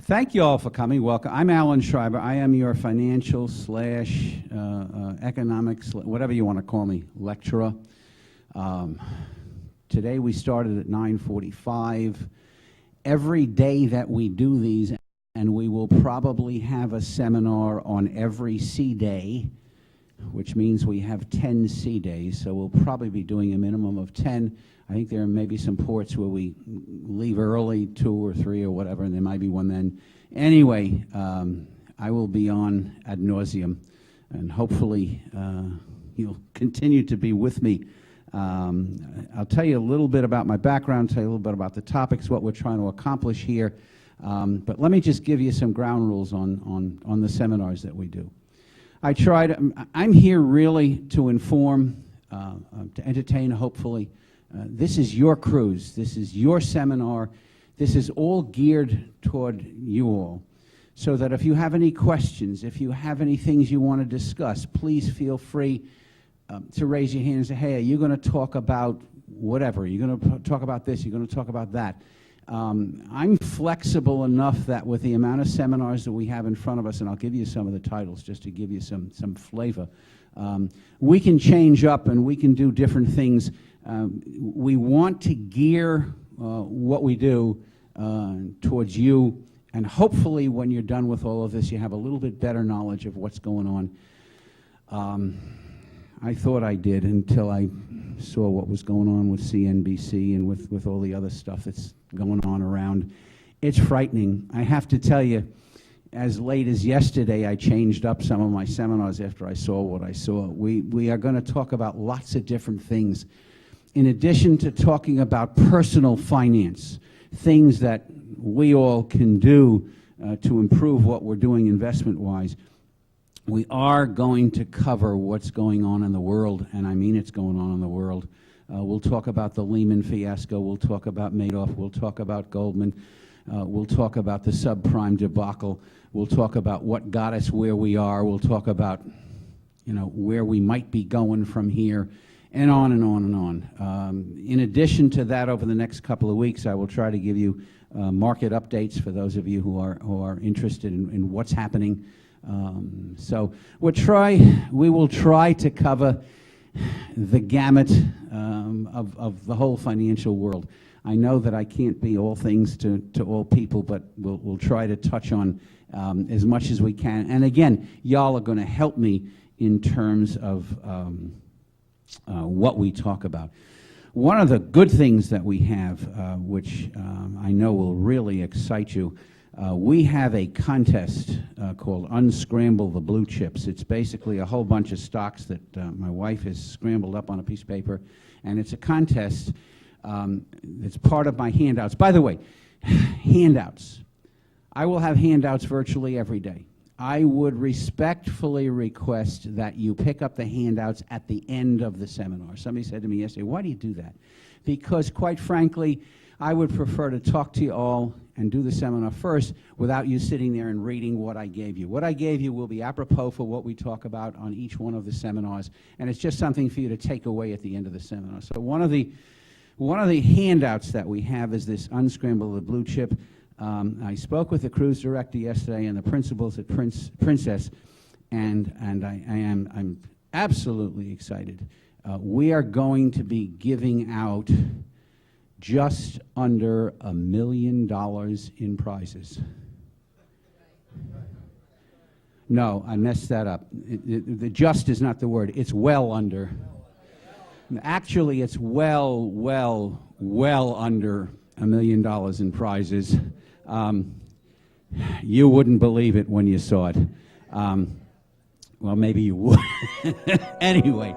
Thank you all for coming. Welcome. I'm Alan Schreiber. I am your financial slash economics, whatever you want to call me, lecturer. Today we started at 9:45. Every day that we do these, and we will probably have a seminar on every C day, which means we have 10 C days, so we'll probably be doing a minimum of 10. I think there may be some ports where we leave early, 2 or 3 or whatever, and there might be one then. Anyway, I will be on ad nauseum, and hopefully you'll continue to be with me. I'll tell you a little bit about my background, tell you a little bit about the topics, what we're trying to accomplish here, but let me just give you some ground rules on the seminars that we do. I'm here really to inform, to entertain, hopefully. This is your cruise. This is your seminar. This is all geared toward you all. So that if you have any questions, if you have any things you want to discuss, please feel free to raise your hand and say, hey, are you going to talk about whatever? Are you going to talk about this? Are you going to talk about that? I'm flexible enough that with the amount of seminars that we have in front of us, and I'll give you some of the titles just to give you some flavor, we can change up and we can do different things. We want to gear what we do towards you, and hopefully when you're done with all of this, you have a little bit better knowledge of what's going on. I thought I did until I saw what was going on with CNBC and with all the other stuff that's going on around. It's frightening. I have to tell you, as late as yesterday, I changed up some of my seminars after I saw what I saw. We are going to talk about lots of different things. In addition to talking about personal finance, things that we all can do to improve what we're doing investment-wise, we are going to cover what's going on in the world, and I mean it's going on in the world. We'll talk about the Lehman fiasco. We'll talk about Madoff. We'll talk about Goldman. We'll talk about the subprime debacle. We'll talk about what got us where we are. We'll talk about, where we might be going from here, and on and on and on. In addition to that, over the next couple of weeks, I will try to give you market updates for those of you who are interested in what's happening. So we will try to cover the gamut of the whole financial world. I know that I can't be all things to all people, but we'll try to touch on as much as we can. And again, y'all are going to help me in terms of what we talk about. One of the good things that we have, which I know will really excite you, we have a contest called Unscramble the Blue Chips. It's basically a whole bunch of stocks that my wife has scrambled up on a piece of paper, and it's a contest. It's part of my handouts. By the way, handouts. I will have handouts virtually every day. I would respectfully request that you pick up the handouts at the end of the seminar. Somebody said to me yesterday, why do you do that? Because quite frankly, I would prefer to talk to you all and do the seminar first without you sitting there and reading what I gave you. What I gave you will be apropos for what we talk about on each one of the seminars, and it's just something for you to take away at the end of the seminar. So one of the handouts that we have is this Unscramble the Blue Chip. I spoke with the cruise director yesterday and the principals at Princess, and I'm absolutely excited. We are going to be giving out just under $1 million in prizes. No, I messed that up. The just is not the word. It's well under. Actually, it's well under $1 million in prizes. You wouldn't believe it when you saw it. Well, maybe you would. Anyway,